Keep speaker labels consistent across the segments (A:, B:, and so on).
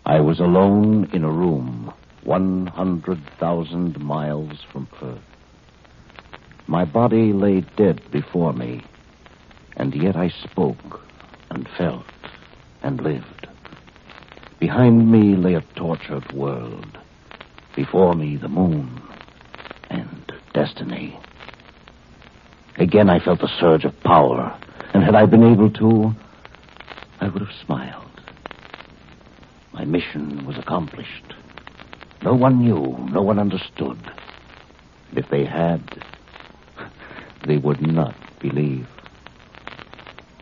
A: I was alone in a room 100,000 miles from Earth. My body lay dead before me, and yet I spoke and felt and lived. Behind me lay a tortured world. Before me, the moon and destiny. Again, I felt the surge of power, and had I been able to, I would have smiled. My mission was accomplished. No one knew, no one understood. If they had, they would not believe.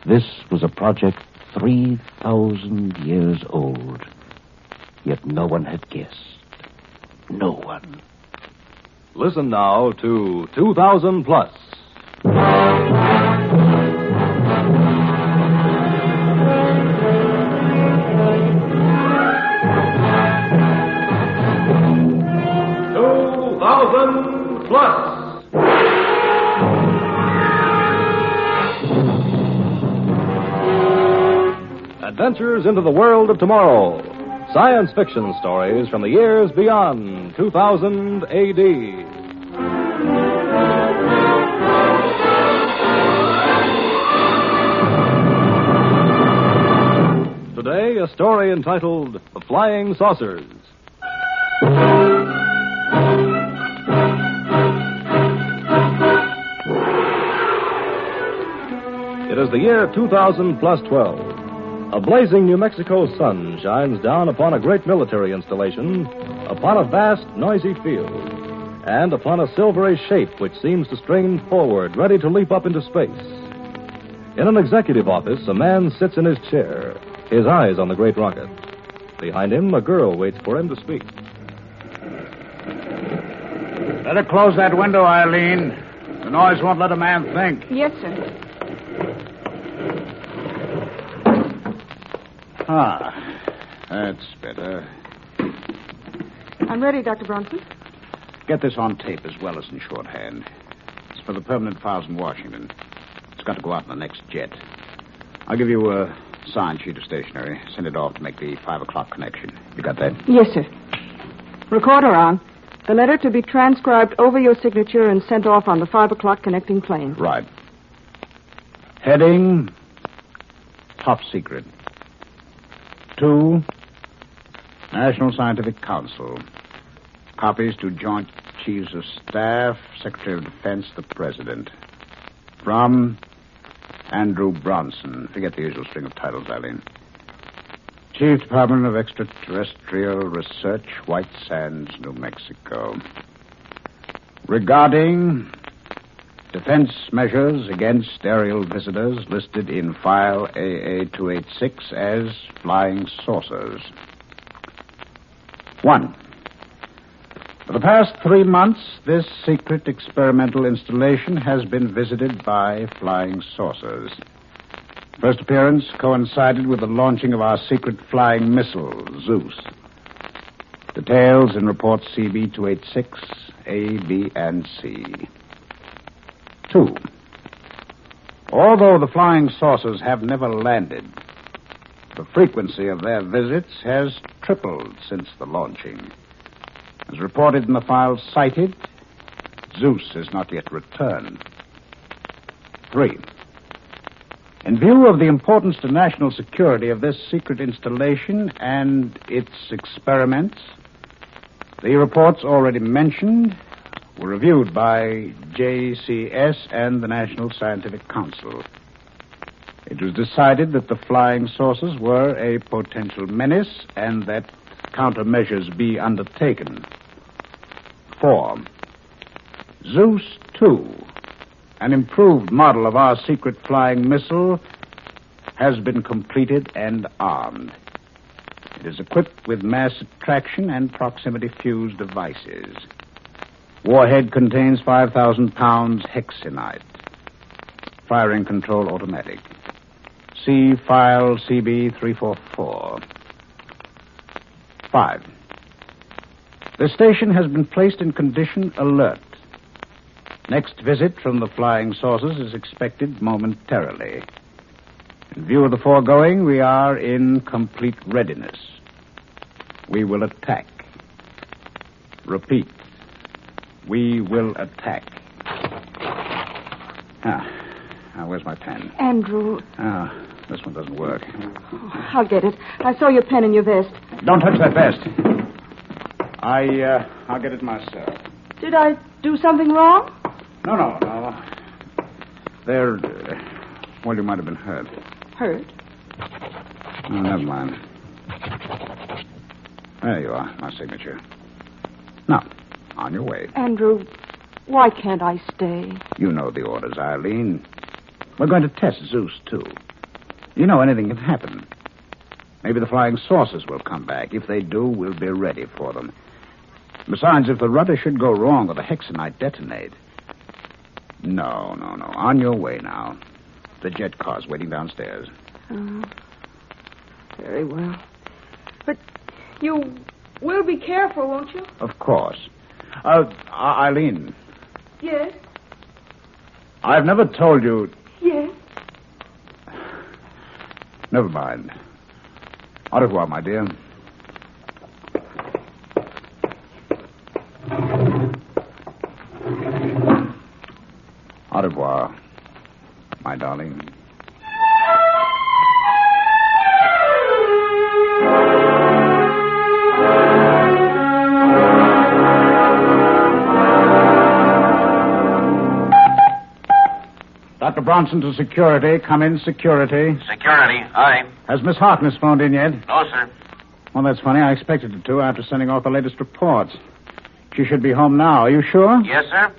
A: This was a project 3,000 years old, yet no one had guessed. No one.
B: Listen now to 2000 Plus. Adventures into the world of tomorrow. Science fiction stories from the years beyond 2000 A.D. Today, a story entitled The Flying Saucers. It is the year 2000 plus 12. A blazing New Mexico sun shines down upon a great military installation, upon a vast, noisy field, and upon a silvery shape which seems to strain forward, ready to leap up into space. In an executive office, a man sits in his chair, his eyes on the great rocket. Behind him, a girl waits for him to speak.
C: Better close that window, Eileen. The noise won't let a man think.
D: Yes, sir.
C: That's better.
D: I'm ready, Dr. Bronson.
C: Get this on tape as well as in shorthand. It's for the permanent files in Washington. It's got to go out in the next jet. I'll give you a signed sheet of stationery. Send it off to make the 5 o'clock connection. You got that?
D: Yes, sir. Recorder on. The letter to be transcribed over your signature and sent off on the 5 o'clock connecting plane.
C: Right. Heading, top secret. 2, National Scientific Council. Copies to Joint Chiefs of Staff, Secretary of Defense, the President. From Andrew Bronson. Forget the usual string of titles, Eileen. Chief Department of Extraterrestrial Research, White Sands, New Mexico. Regarding defense measures against aerial visitors listed in file AA-286 as flying saucers. 1. For the past 3 months, this secret experimental installation has been visited by flying saucers. First appearance coincided with the launching of our secret flying missile, Zeus. Details in report CB-286, A, B, and C. 2. Although the flying saucers have never landed, the frequency of their visits has tripled since the launching. As reported in the files cited, Zeus has not yet returned. 3. In view of the importance to national security of this secret installation and its experiments, the reports already mentioned were reviewed by JCS and the National Scientific Council. It was decided that the flying saucers were a potential menace and that countermeasures be undertaken. 4. Zeus 2, an improved model of our secret flying missile, has been completed and armed. It is equipped with mass attraction and proximity fuse devices. Warhead contains 5,000 pounds hexenite. Firing control automatic. See file CB-344. 5. The station has been placed in condition alert. Next visit from the flying saucers is expected momentarily. In view of the foregoing, we are in complete readiness. We will attack. Repeat. We will attack. Where's my pen?
D: Andrew.
C: This one doesn't work.
D: I'll get it. I saw your pen in your vest.
C: Don't touch that vest. I'll get it myself.
D: Did I do something wrong?
C: No. There, well, you might have been hurt.
D: Hurt?
C: No, never mind. There you are, my signature. Now, on your way.
D: Andrew, why can't I stay?
C: You know the orders, Eileen. We're going to test Zeus, too. You know anything can happen. Maybe the flying saucers will come back. If they do, we'll be ready for them. Besides, if the rudder should go wrong or the hexenite detonate... No. On your way now. The jet car's waiting downstairs.
D: Very well. But you will be careful, won't you?
C: Of course. Eileen.
D: Yes.
C: I've never told you...
D: Yes.
C: Never mind. Au revoir, my dear. Au revoir, my darling. Dr. Bronson to security. Come in, security.
E: Security, aye.
C: Has Miss Harkness phoned in yet?
E: No, sir.
C: Well, that's funny. I expected her to after sending off the latest reports. She should be home now. Are you sure?
E: Yes, sir.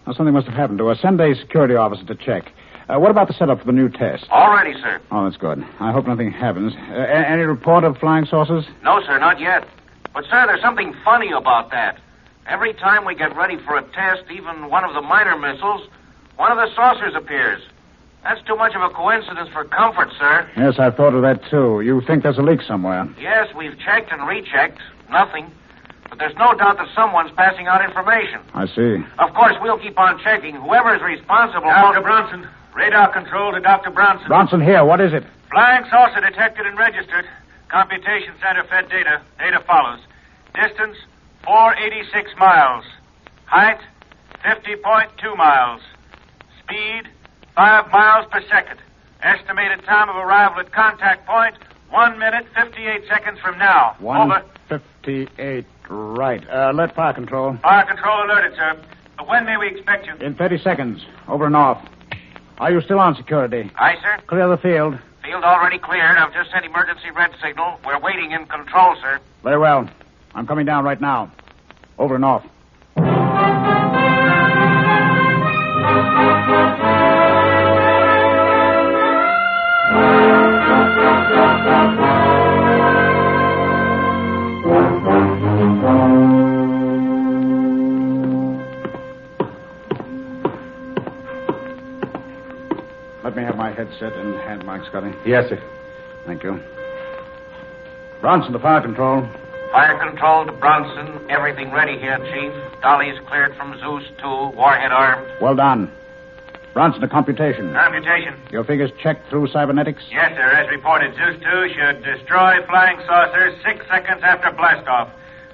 C: Now, something must have happened to her. Send a security officer to check. What about the setup for the new test?
E: All ready, sir.
C: Oh, that's good. I hope nothing happens. Any report of flying saucers?
E: No, sir, not yet. But, sir, there's something funny about that. Every time we get ready for a test, even one of the minor missiles, one of the saucers appears. That's too much of a coincidence for comfort, sir.
C: Yes, I thought of that, too. You think there's a leak somewhere?
E: Yes, we've checked and rechecked. Nothing. But there's no doubt that someone's passing out information.
C: I see.
E: Of course, we'll keep on checking. Whoever is responsible... Dr. Bronson. Radar control to Dr. Bronson.
C: Bronson here. What is it?
E: Flying saucer detected and registered. Computation center fed data. Data follows. Distance, 486 miles. Height, 50.2 miles. Speed, 5 miles per second. Estimated time of arrival at contact point, 1 minute, 58 seconds from now. Over.
C: 1:58. Right. Alert fire control.
E: Fire control alerted, sir. But when may we expect you?
C: In 30 seconds. Over and off. Are you still on security?
E: Aye, sir.
C: Clear the field.
E: Field already cleared. I've just sent emergency red signal. We're waiting in control, sir.
C: Very well. I'm coming down right now. Over and off. Let me have my headset and hand mic, Scotty.
F: Yes, sir.
C: Thank you. Bronson to fire control.
E: Fire control to Bronson. Everything ready here, Chief. Dolly's cleared from Zeus 2. Warhead armed.
C: Well done. Bronson to computation.
E: Computation.
C: Your figures checked through cybernetics?
E: Yes, sir. As reported, Zeus 2 should destroy flying saucers 6 seconds after blastoff.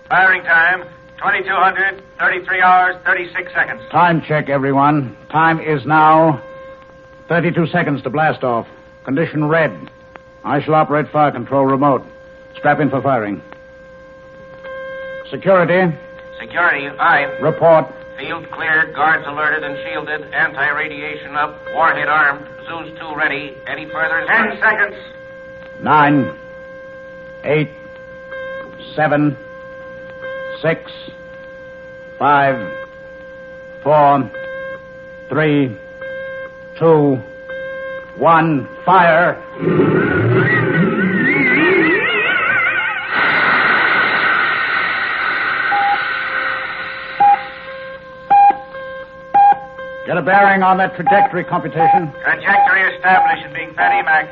E: Firing time, 2200, 33 hours, 36 seconds.
C: Time check, everyone. Time is now 32 seconds to blast off. Condition red. I shall operate fire control remote. Strap in for firing. Security.
E: Security, aye.
C: Report.
E: Field cleared, guards alerted and shielded, anti-radiation up, warhead armed, Zeus 2 ready. Any further? 10 seconds.
C: 9, 8, 7, 6, 5, 4, 3, 2, 1, fire. Get a bearing on that trajectory computation.
E: Trajectory established and being fed EMAC.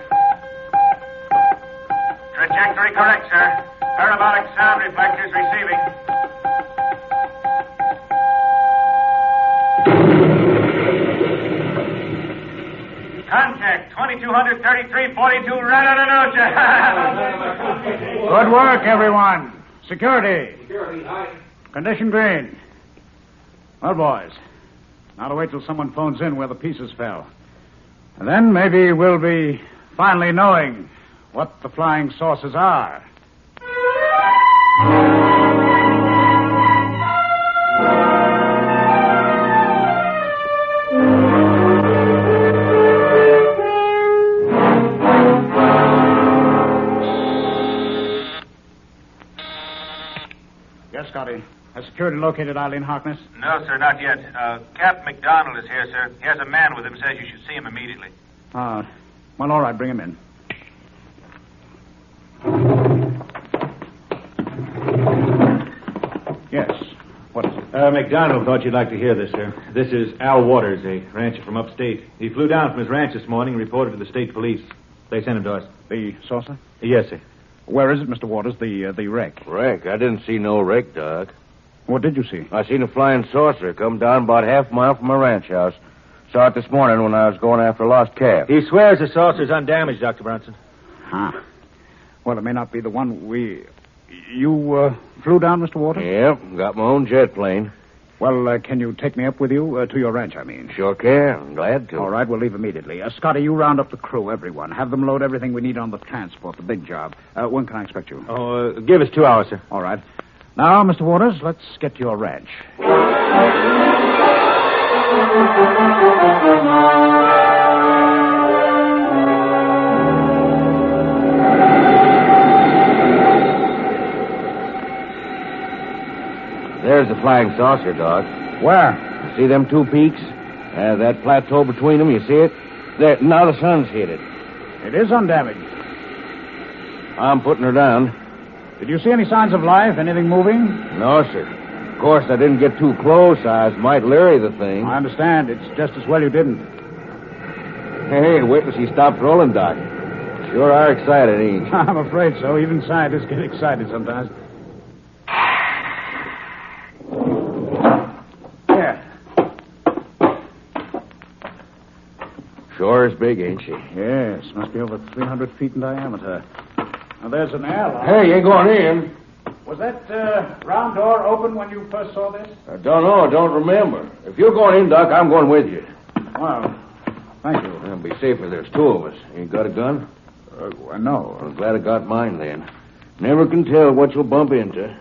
E: Trajectory correct, sir. Parabolic sound reflectors receiving. Contact 2233-42 right on the nose.
C: Good work, everyone. Security.
F: Security, aye.
C: Condition green. Well, boys, now to wait till someone phones in where the pieces fell. And then maybe we'll be finally knowing what the flying saucers are. Yes, Scotty. Has security located Eileen Harkness?
E: No, sir, not yet. Captain McDonald is here, sir. He has a man with him, says you should see him immediately.
C: Well, all right, bring him in. Yes. What is it?
G: McDonald thought you'd like to hear this, sir. This is Al Waters, a rancher from upstate. He flew down from his ranch this morning and reported to the state police. They sent him to us.
C: The saucer?
G: Yes, sir.
C: Where is it, Mr. Waters? The wreck.
H: Wreck? I didn't see no wreck, Doc.
C: What did you see?
H: I seen a flying saucer come down about half a mile from my ranch house. Saw it this morning when I was going after a lost calf.
G: He swears the saucer's undamaged, Dr. Bronson.
C: Huh. Well, it may not be the one You flew down, Mr. Waters?
H: Yep, got my own jet plane.
C: Well, can you take me up with you? To your ranch, I mean.
H: Sure can. I'm glad to.
C: All right, we'll leave immediately. Scotty, you round up the crew, everyone. Have them load everything we need on the transport, the big job. When can I expect you?
G: Oh, give us 2 hours, sir.
C: All right. Now, Mr. Waters, let's get to your ranch.
H: There's the flying saucer, Doc.
C: Where?
H: See them 2 peaks? That plateau between them, you see it? There, now the sun's hit it.
C: It is undamaged.
H: I'm putting her down.
C: Did you see any signs of life? Anything moving?
H: No, sir. Of course, I didn't get too close. I was might leery the thing.
C: I understand. It's just as well you didn't.
H: Hey, wait till she stops rolling, Doc. Sure are excited, ain't you?
C: I'm afraid so. Even scientists get excited sometimes.
H: Sure is big, ain't she?
C: Yes, must be over 300 feet in diameter. Now, there's an airlock.
H: Hey, you ain't going in.
C: Was that round door open when you first saw this?
H: I don't know. Don't remember. If you're going in, Doc, I'm going with you.
C: Well, thank you.
H: It'll be safer. There's 2 of us. You got a gun?
C: No.
H: I'm glad I got mine then. Never can tell what you'll bump into.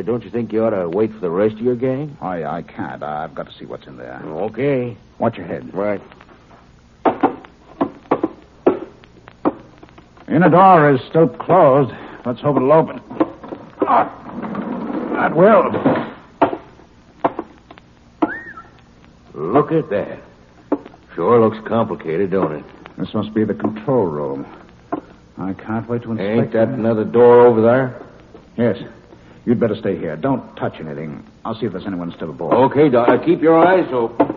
H: Don't you think you ought to wait for the rest of your gang?
C: I can't. I've got to see what's in there.
H: Okay.
C: Watch your head.
H: Right.
C: The inner door is still closed. Let's hope it'll open. That will.
H: Look at that. Sure looks complicated, don't it?
C: This must be the control room. I can't wait to inspect
H: Ain't that another door over there?
C: Yes. You'd better stay here. Don't touch anything. I'll see if there's anyone still aboard.
H: Okay, Doc. Keep your eyes open.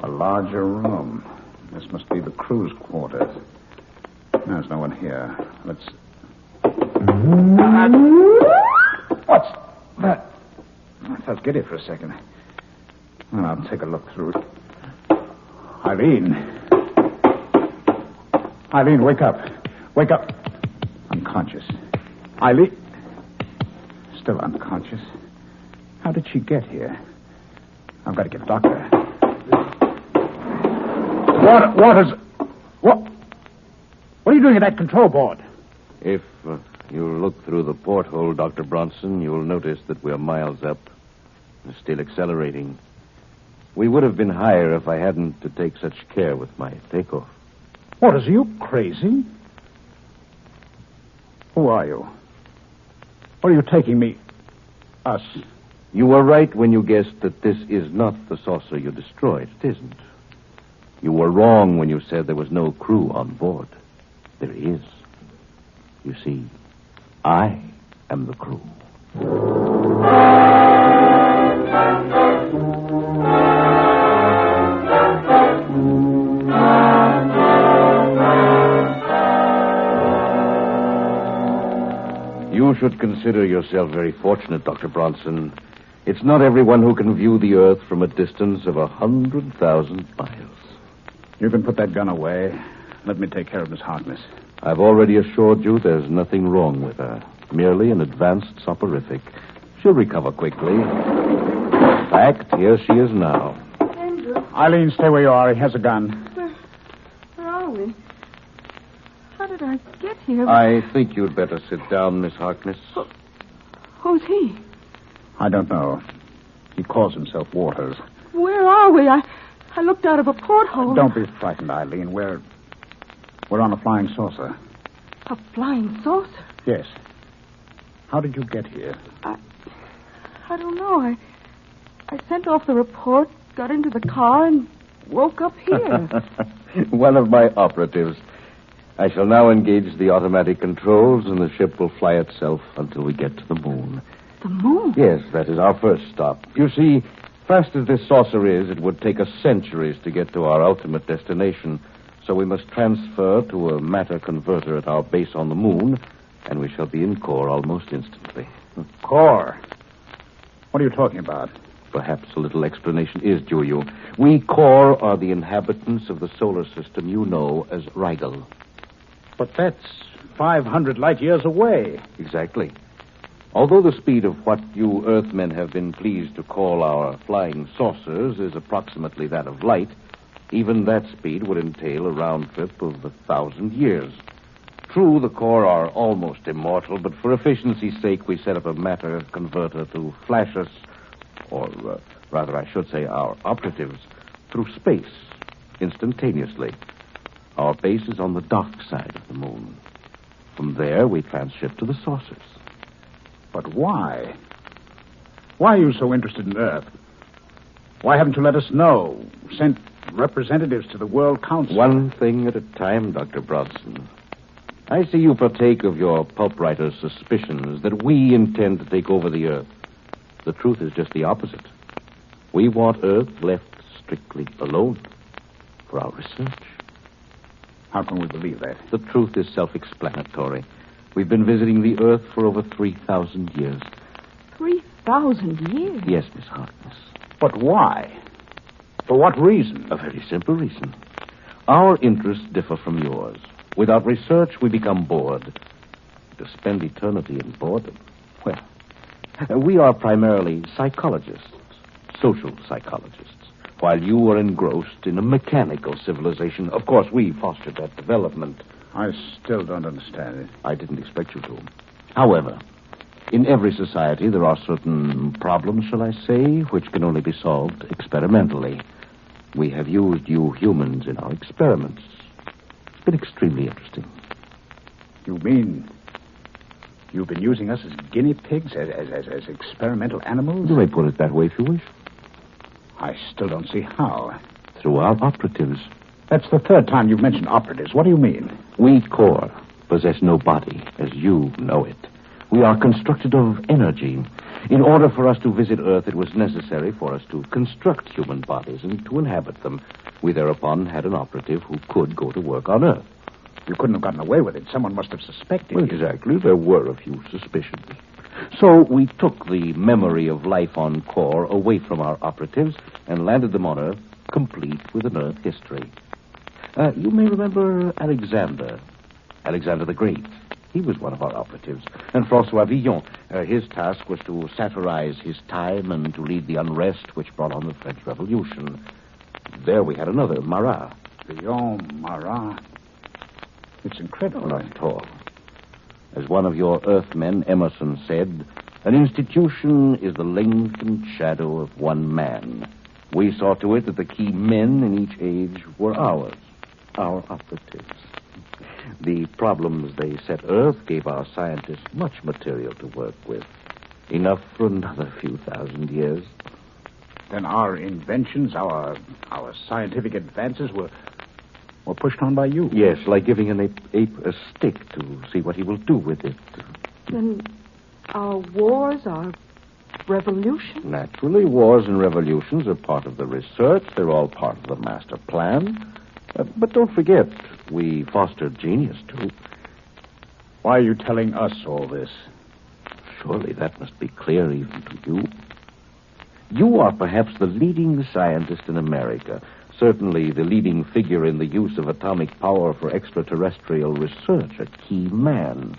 C: A larger room. This must be the crew's quarters. There's no one here. Let's... What's that? I felt giddy for a second. Well, I'll take a look through it. Eileen. Eileen, wake up. Wake up. Unconscious. Eileen. Still unconscious. How did she get here? I've got to get a doctor. Waters. What are you doing at that control board?
H: If you look through the porthole, Dr. Bronson, you'll notice that we're miles up and still accelerating. We would have been higher if I hadn't to take such care with my takeoff.
C: Waters, are you crazy? Who are you? Where are you taking me? Us.
H: You were right when you guessed that this is not the saucer you destroyed. It isn't. You were wrong when you said there was no crew on board. There is. You see, I am the crew. You should consider yourself very fortunate, Dr. Bronson. It's not everyone who can view the Earth from a distance of 100,000 miles.
C: You can put that gun away. Let me take care of Miss Harkness.
H: I've already assured you there's nothing wrong with her. Merely an advanced soporific. She'll recover quickly. In fact, here she is now.
D: Andrew,
C: Eileen, stay where you are. He has a gun.
D: where are we? How did I get here?
H: I think you'd better sit down, Miss Harkness.
D: Who's he?
C: I don't know. He calls himself Waters.
D: Where are we? I looked out of a porthole.
C: Don't be frightened, Eileen. We're on a flying saucer.
D: A flying saucer?
C: Yes. How did you get here?
D: I don't know. I sent off the report, got into the car, and woke up here.
H: One of my operatives. I shall now engage the automatic controls, and the ship will fly itself until we get to the moon.
D: The moon?
H: Yes, that is our first stop. You see, fast as this saucer is, it would take us centuries to get to our ultimate destination. So we must transfer to a matter converter at our base on the moon, and we shall be in core almost instantly.
C: Core? What are you talking about?
H: Perhaps a little explanation is due you. We core are the inhabitants of the solar system you know as Rigel.
C: But that's 500 light years away.
H: Exactly. Although the speed of what you Earthmen have been pleased to call our flying saucers is approximately that of light, even that speed would entail a round trip of 1,000 years. True, the core are almost immortal, but for efficiency's sake, we set up a matter converter to flash us, or rather, I should say, our operatives, through space, instantaneously. Our base is on the dark side of the moon. From there, we transship to the saucers.
C: But why? Why are you so interested in Earth? Why haven't you let us know? Sent representatives to the World Council?
H: One thing at a time, Dr. Bronson. I see you partake of your pulp writer's suspicions that we intend to take over the Earth. The truth is just the opposite. We want Earth left strictly alone for our research.
C: How can we believe that?
H: The truth is self-explanatory. We've been visiting the Earth for over 3,000 years.
D: 3,000 years?
H: Yes, Miss Harkness.
C: But why? For what reason?
H: A very simple reason. Our interests differ from yours. Without research, we become bored. To spend eternity in boredom, well, we are primarily psychologists, social psychologists, while you are engrossed in a mechanical civilization. Of course, we fostered that development.
C: I still don't understand it.
H: I didn't expect you to. However, in every society, there are certain problems, shall I say, which can only be solved experimentally. We have used you humans in our experiments. It's been extremely interesting.
C: You mean you've been using us as guinea pigs, as experimental animals?
H: You may put it that way if you wish.
C: I still don't see how.
H: Through our operatives.
C: That's the third time you've mentioned operatives. What do you mean?
H: We core possess no body, as you know it. We are constructed of energy. In order for us to visit Earth, it was necessary for us to construct human bodies and to inhabit them. We thereupon had an operative who could go to work on Earth.
C: You couldn't have gotten away with it. Someone must have suspected you.
H: Exactly. There were a few suspicions. So we took the memory of life on core away from our operatives and landed them on Earth, complete with an Earth history. You may remember Alexander the Great. He was one of our operatives. And Francois Villon. His task was to satirize his time and to lead the unrest which brought on the French Revolution. There we had another, Marat.
C: Villon, Marat. It's incredible.
H: Not at all. As one of your Earthmen, Emerson, said, an institution is the lengthened shadow of one man. We saw to it that the key men in each age were ours, our operatives. The problems they set Earth gave our scientists much material to work with. Enough for another few thousand years.
C: Then our inventions, our scientific advances were pushed on by you.
H: Yes, like giving an ape a stick to see what he will do with it.
D: Then our wars, our revolution?
H: Naturally, wars and revolutions are part of the research. They're all part of the master plan. But don't forget, we fostered genius, too.
C: Why are you telling us all this?
H: Surely that must be clear even to you. You are perhaps the leading scientist in America, Certainly the leading figure in the use of atomic power for extraterrestrial research, a key man.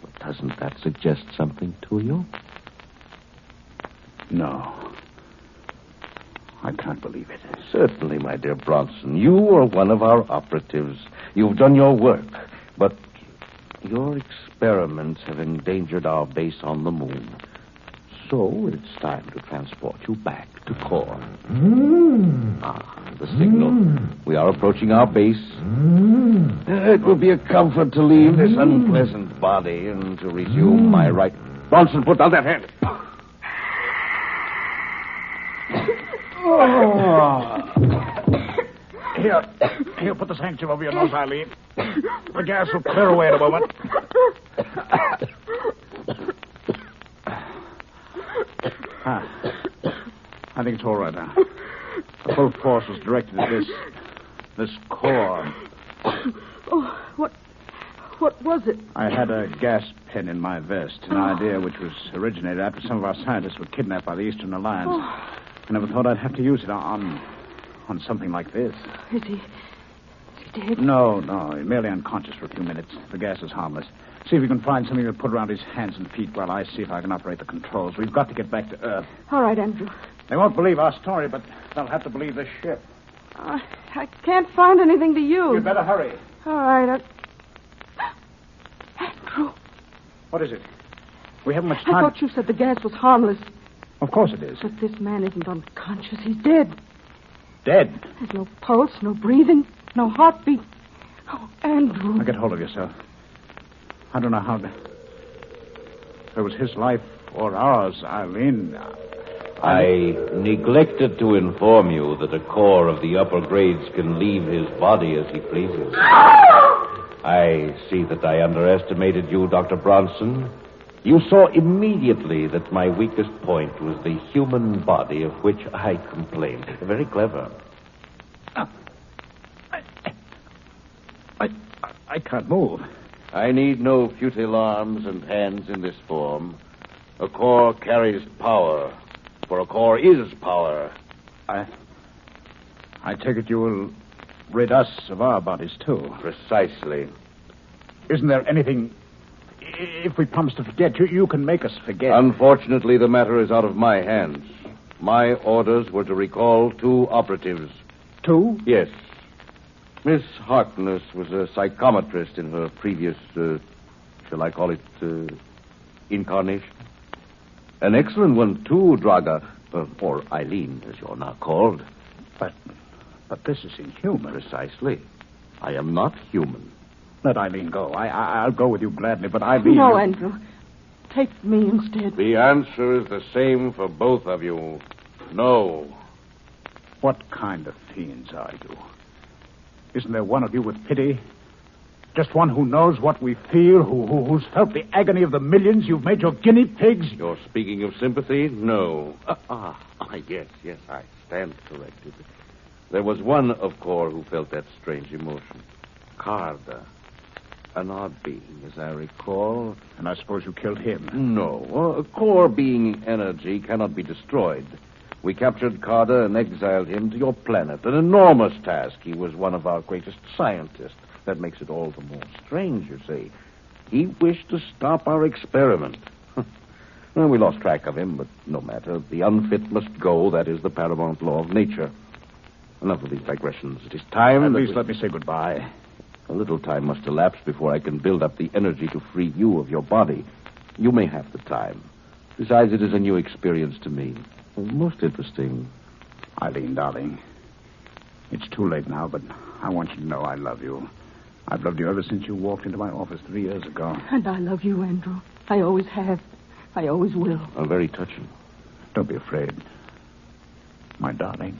H: But doesn't that suggest something to you?
C: No. I can't believe it.
H: Certainly, my dear Bronson. You are one of our operatives. You've done your work. But your experiments have endangered our base on the moon. So it's time to transport you back to Core. The signal. We are approaching our base. It will be a comfort to leave this unpleasant body and to resume my right. Bronson, put down that hand.
C: Here, put this handkerchief over your nose, Eileen. The gas will clear away in a moment. I think it's all right now. The full force was directed at this core.
D: Oh, what was it?
C: I had a gas pen in my vest, an idea which was originated after some of our scientists were kidnapped by the Eastern Alliance. I never thought I'd have to use it on something like this.
D: Is he dead?
C: No, he's merely unconscious for a few minutes. The gas is harmless. See if you can find something to put around his hands and feet while I see if I can operate the controls. We've got to get back to Earth.
D: All right, Andrew.
C: They won't believe our story, but they'll have to believe this ship.
D: I can't find anything to use.
C: You'd better hurry.
D: All right. Andrew.
C: What is it? We haven't much
D: I
C: time.
D: thought you said the gas was harmless.
C: Of course it is.
D: But this man isn't unconscious. He's dead.
C: Dead?
D: There's no pulse, no breathing, no heartbeat. Oh, Andrew.
C: Now get hold of yourself. I don't know how if it was his life or ours, Eileen.
H: I neglected to inform you that a core of the upper grades can leave his body as he pleases. I see that I underestimated you, Dr. Bronson. You saw immediately that my weakest point was the human body of which I complained. Very clever.
C: I can't move.
H: I need no futile arms and hands in this form. A core carries power, for a core is power.
C: I take it you will rid us of our bodies, too.
H: Precisely.
C: Isn't there anything... If we promise to forget, you can make us forget.
H: Unfortunately, the matter is out of my hands. My orders were to recall 2 operatives.
C: 2?
H: Yes. Miss Harkness was a psychometrist in her previous, shall I call it, incarnation. An excellent one, too, Draga. Or Eileen, as you're now called.
C: But this is inhuman.
H: Precisely. I am not human.
C: Let Eileen go. I'll go with you gladly, but Eileen...
D: No, Andrew. Take me instead.
H: The answer is the same for both of you. No.
C: What kind of fiends are you? Isn't there one of you with pity? Just one who knows what we feel, who's felt the agony of the millions you've made your guinea pigs?
H: You're speaking of sympathy? No. Yes, I stand corrected. There was one of Core who felt that strange emotion. Carter. An odd being, as I recall.
C: And I suppose you killed him?
H: No. A core being energy cannot be destroyed. We captured Carter and exiled him to your planet. An enormous task. He was one of our greatest scientists. That makes it all the more strange, you see. He wished to stop our experiment. Well, we lost track of him, but no matter. The unfit must go. That is the paramount law of nature. Enough of these digressions. It is time...
C: At least let me say goodbye.
H: A little time must elapse before I can build up the energy to free you of your body. You may have the time. Besides, it is a new experience to me. Most interesting.
C: Eileen, darling, it's too late now, but I want you to know I love you. I've loved you ever since you walked into my office 3 years ago.
D: And I love you, Andrew. I always have. I always will.
H: Very touching.
C: Don't be afraid. My darling.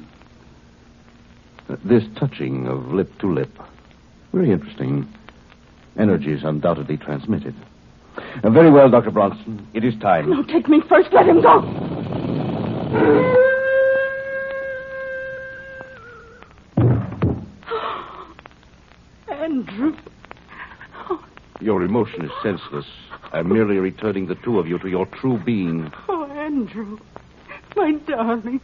H: This touching of lip to lip. Very interesting. Energy is undoubtedly transmitted. Very well, Dr. Bronson. It is time.
D: No, take me first. Let him go. Andrew.
H: Your emotion is senseless. I'm merely returning the 2 of you to your true being.
D: Oh, Andrew. My darling.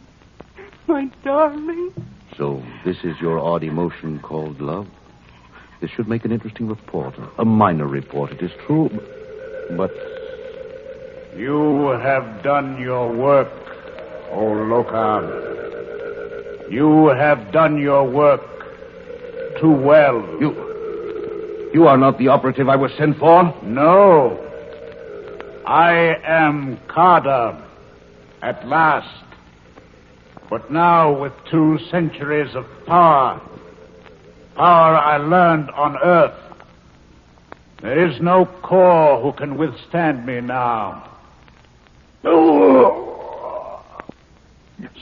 D: My darling.
H: So this is your odd emotion called love? This should make an interesting report. A minor report, it is true. But...
C: You have done your work, O Loka. You have done your work too well.
H: You are not the operative I was sent for?
C: No. I am Kada, at last. But now with 2 centuries of power I learned on Earth, there is no core who can withstand me now.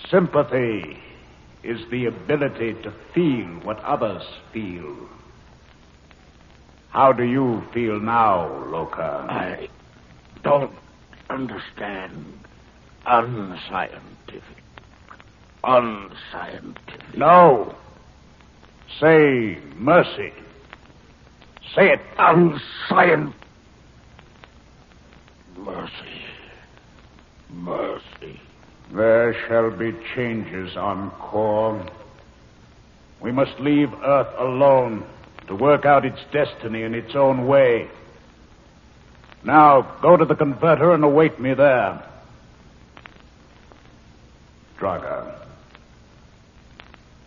C: Sympathy is the ability to feel what others feel. How do you feel now, Loka?
F: I don't understand. Unscientific.
C: No. Say mercy. Say it.
F: Unscientific. Mercy.
C: There shall be changes on Kor. We must leave Earth alone to work out its destiny in its own way. Now, go to the converter and await me there. Draga.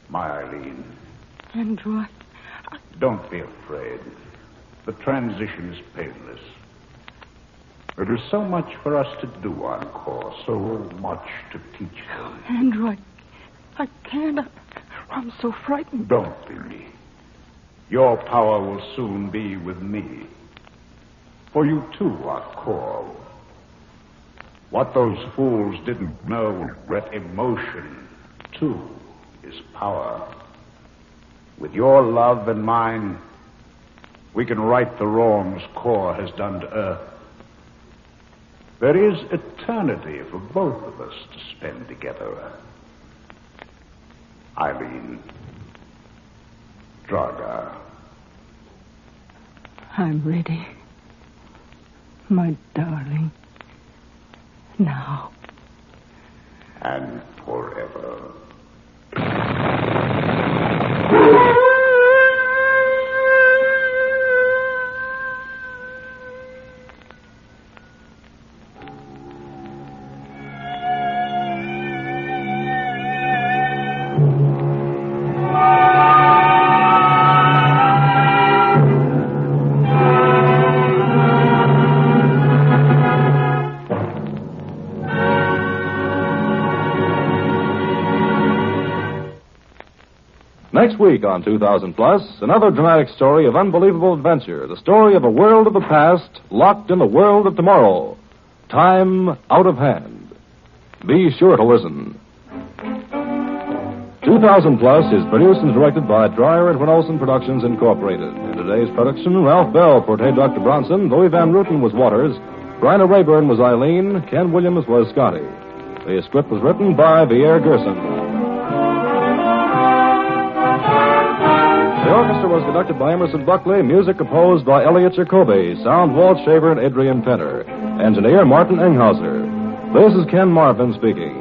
C: My Eileen.
D: Andrew,
C: Don't be afraid. The transition is painless. There is so much for us to do on Kor, so much to teach them.
D: Andrew, I can't. I'm so frightened.
C: Don't be. Your power will soon be with me. For you too are Kor. What those fools didn't know, that emotion, too, is power. With your love and mine, we can right the wrongs Kor has done to Earth. There is eternity for both of us to spend together. Eileen. Draga.
D: I'm ready. My darling. Now.
C: And forever.
B: Next week on 2000 Plus, another dramatic story of unbelievable adventure. The story of a world of the past locked in the world of tomorrow. Time out of hand. Be sure to listen. 2000 Plus is produced and directed by Dreyer and Van Olsen Productions Incorporated. In today's production, Ralph Bell portrayed Dr. Bronson, Louis Van Ruten was Waters, Bryna Rayburn was Eileen, Ken Williams was Scotty. The script was written by Pierre Gerson. The orchestra was conducted by Emerson Buckley, music composed by Elliot Jacoby, sound Walt Shaver and Adrian Penner, engineer Martin Enghauser. This is Ken Marvin speaking.